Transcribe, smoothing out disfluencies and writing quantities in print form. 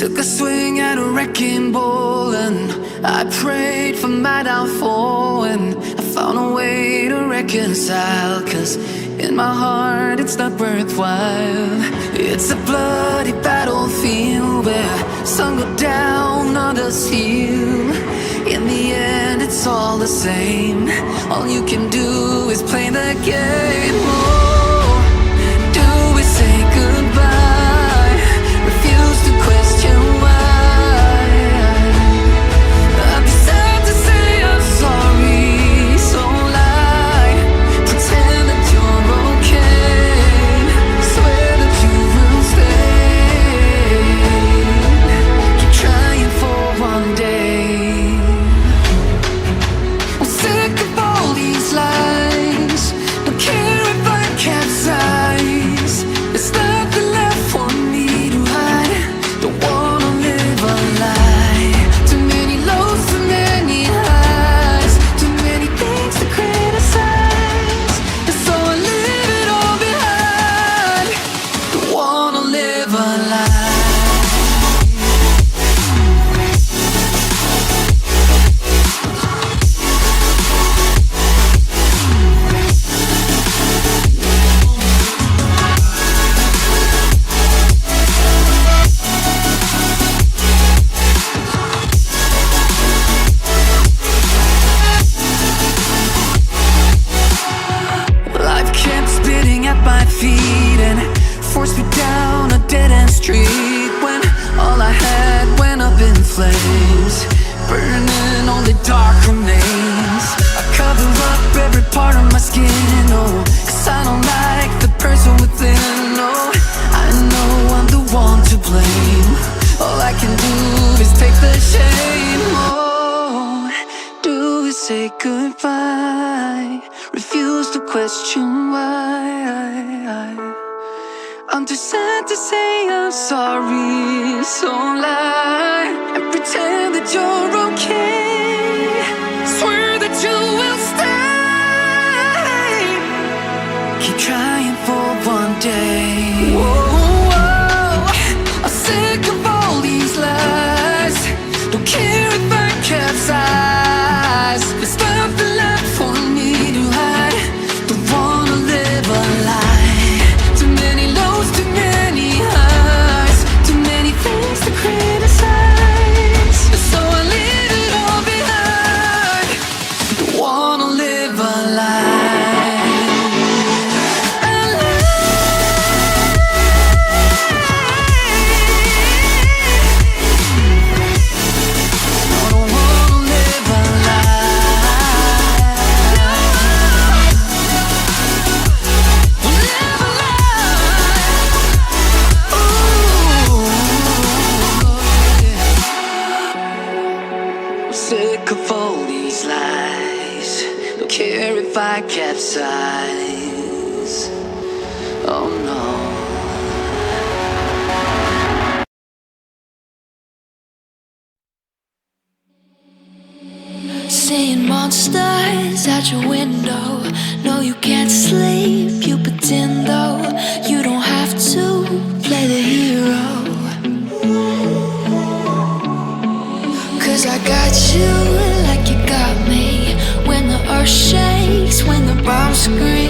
Took a swing at a wrecking ball and I prayed for my downfall, and I found a way to reconcile, 'cause in my heart it's not worthwhile. It's a bloody battlefield where some go down, others heal. In the end it's all the same. All you can do is play the game. Oh, do we say goodbye? Refuse to question why. I'd be sad to say I'm sorry, so lie. Pretend that you're okay. Swear that you will stay. Keep trying for one day. I'm sick of all these lies. Don't care if I capsize. There's nothing left for me to hide. Don't wanna live a lie. Too many lows, too many highs. Too many things to criticize. And so I leave it all behind. Don't wanna live a lie. Life kept spitting at my feet and forced me down a dead-end street, when all I had went up in flames, burning only dark remains. I cover up every part of my skin, oh, 'cause I don't like the person within. Oh, I know I'm the one to blame. All I can do is take the shame. Oh, do we say goodbye? Refuse to question why. I'm too sad to say I'm sorry, so lie and pretend that you're okay. Swear that you will stay. Keep trying for one day. Whoa, I'm sick of all these lies. Don't care if I capsize. There's nothing left for me to hide. Don't wanna live a lie. Too many lows, too many highs. Too many things to criticize. So I leave it all behind. Don't wanna live a lie. A lie. No, don't wanna live a lie. Live a lie. Ooh, yeah. I'm sick of all these lies. Don't care if I capsize. Oh no. Seeing monsters out your window. No, you can't sleep, you pretend though. You don't have to play the hero. 'Cause I got you like you got me. When the earth shakes, when the bombs scream,